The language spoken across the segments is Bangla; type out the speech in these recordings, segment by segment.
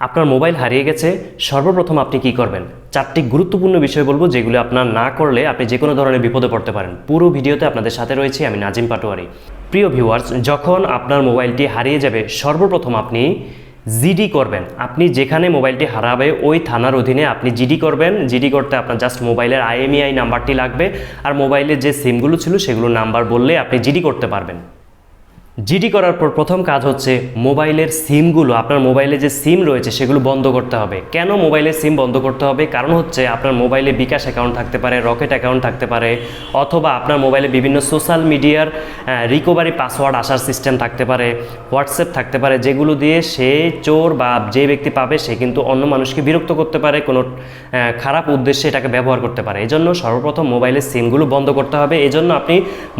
আপনার মোবাইল হারিয়ে গেছে, সর্বপ্রথম আপনি কি করবেন? চারটি গুরুত্বপূর্ণ বিষয় বলবো যেগুলো আপনার না করলে আপনি যে কোনো ধরনের বিপদে পড়তে পারেন। পুরো ভিডিওতে আপনাদের সাথে রয়েছি আমি নাজিম পাটোয়ারি। প্রিয় ভিউয়ার্স, যখন আপনার মোবাইলটি হারিয়ে যাবে সর্বপ্রথম আপনি জিডি করবেন। আপনি যেখানে মোবাইলটি হারাবে ওই থানার অধীনে আপনি জিডি করবেন। জিডি করতে আপনার জাস্ট মোবাইলের আইএমইআই নাম্বারটি লাগবে, আর মোবাইলের যে সিমগুলো ছিল সেগুলো নাম্বার বললে আপনি জিডি করতে পারবেন। জিডি করার পর প্রথম কাজ হচ্ছে মোবাইলের সিমগুলো, আপনার মোবাইলে যে সিম রয়েছে সেগুলো বন্ধ করতে হবে। কেন মোবাইলের সিম বন্ধ করতে হবে? কারণ হচ্ছে আপনার মোবাইলে বিকাশ অ্যাকাউন্ট থাকতে পারে, রকেট অ্যাকাউন্ট থাকতে পারে, অথবা আপনার মোবাইলে বিভিন্ন সোশ্যাল মিডিয়ার রিকভারি পাসওয়ার্ড আসার সিস্টেম থাকতে পারে, হোয়াটসঅ্যাপ থাকতে পারে, যেগুলো দিয়ে সে চোর বা যে ব্যক্তি পাবে সে কিন্তু অন্য মানুষকে বিরক্ত করতে পারে, কোনো খারাপ উদ্দেশ্যে এটাকে ব্যবহার করতে পারে। এই জন্য সর্বপ্রথম মোবাইলের সিমগুলো বন্ধ করতে হবে। এই জন্য আপনি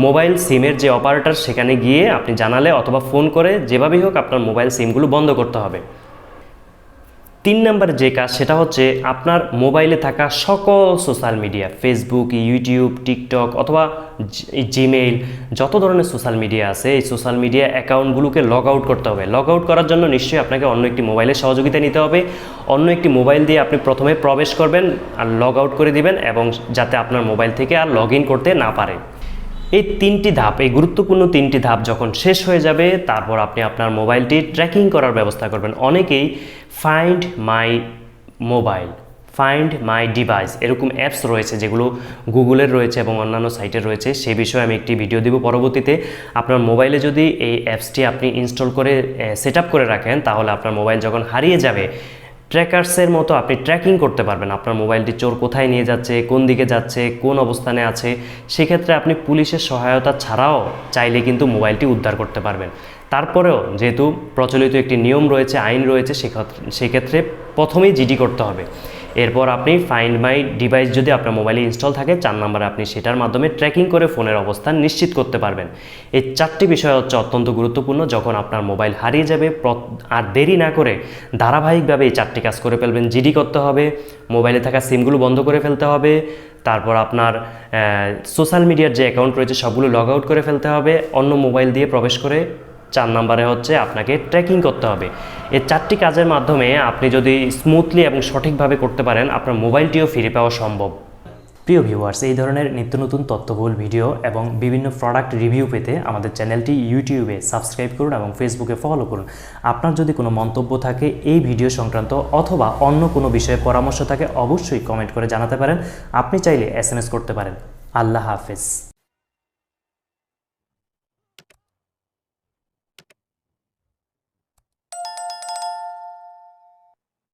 মোবাইল সিমের যে অপারেটর সেখানে গিয়ে আপনি জানালে অথবা ফোন করে যেভাবেই হোক আপনার মোবাইল সিমগুলো বন্ধ করতে হবে। 3 নম্বর যে কাজ সেটা হচ্ছে আপনার মোবাইলে থাকা সকল social media, Facebook, YouTube, TikTok অথবা জিমেইল, যত ধরনের সোশ্যাল মিডিয়া আছে এই সোশ্যাল মিডিয়া অ্যাকাউন্টগুলোকে লগ আউট করতে হবে। লগ আউট করার জন্য নিশ্চয়ই আপনাকে অন্য একটি মোবাইলের সহযোগিতা নিতে হবে। অন্য একটি মোবাইল দিয়ে আপনি প্রথমে প্রবেশ করবেন আর লগ আউট করে দিবেন, এবং যাতে আপনার মোবাইল থেকে আর লগ ইন করতে না পারে। এই 3টি ধাপ, এই গুরুত্বপূর্ণ 3টি ধাপ যখন শেষ হয়ে যাবে তারপর আপনি আপনার মোবাইলটি ট্র্যাকিং করার ব্যবস্থা করবেন। অনেকেই find my mobile, find my device এরকম অ্যাপস রয়েছে যেগুলো গুগলের রয়েছে এবং অন্যান্য সাইটের রয়েছে। সেই বিষয়ে আমি একটি ভিডিও দেব পরবর্তীতে। আপনার মোবাইলে যদি এই অ্যাপসটি আপনি ইনস্টল করে সেট আপ করে রাখেন তাহলে আপনার মোবাইল যখন হারিয়ে যাবে ট্র্যাকার্সের মতো আপনি ট্র্যাকিং করতে পারবেন আপনার মোবাইলটি চোর কোথায় নিয়ে যাচ্ছে, কোন দিকে যাচ্ছে, কোন অবস্থানে আছে। সেক্ষেত্রে আপনি পুলিশের সহায়তা ছাড়াও চাইলে কিন্তু মোবাইলটি উদ্ধার করতে পারবেন। তারপরেও যেহেতু প্রচলিত একটি নিয়ম রয়েছে, আইন রয়েছে, সেক্ষেত্রে প্রথমেই জিডি করতে হবে। এরপর আপনি ফাইন্ড মাই ডিভাইস যদি আপনার মোবাইলে ইনস্টল থাকে 4 নম্বরে আপনি সেটার মাধ্যমে ট্র্যাকিং করে ফোনের অবস্থান নিশ্চিত করতে পারবেন। এই 4টি বিষয় হচ্ছে অত্যন্ত গুরুত্বপূর্ণ। যখন আপনার মোবাইল হারিয়ে যাবে আর দেরি না করে ধারাবাহিকভাবে এই 4টি কাজ করে ফেলবেন। জিডি করতে হবে, মোবাইলে থাকা সিমগুলো বন্ধ করে ফেলতে হবে, তারপর আপনার সোশ্যাল মিডিয়ার যে অ্যাকাউন্ট রয়েছে সবগুলো লগ আউট করে ফেলতে হবে, অন্য মোবাইল দিয়ে প্রবেশ করে 4 নম্বরে হচ্ছে আপনাকে ট্র্যাকিং করতে হবে। এই 4টি কাজের মাধ্যমে আপনি যদি স্মুথলি এবং সঠিকভাবে করতে পারেন আপনার মোবাইলটিও ফিরে পাওয়া সম্ভব। প্রিয় ভিউয়ার্স, এই ধরনের নিত্য নতুন তথ্যবহুল ভিডিও এবং বিভিন্ন প্রোডাক্ট রিভিউ পেতে আমাদের চ্যানেলটি ইউটিউবে সাবস্ক্রাইব করুন এবং ফেসবুকে ফলো করুন। আপনার যদি কোনো মন্তব্য থাকে এই ভিডিও সংক্রান্ত অথবা অন্য কোনো বিষয়ে পরামর্শ থাকে অবশ্যই কমেন্ট করে জানাতে পারেন। আপনি চাইলে SMS করতে পারেন। আল্লাহ হাফেজ।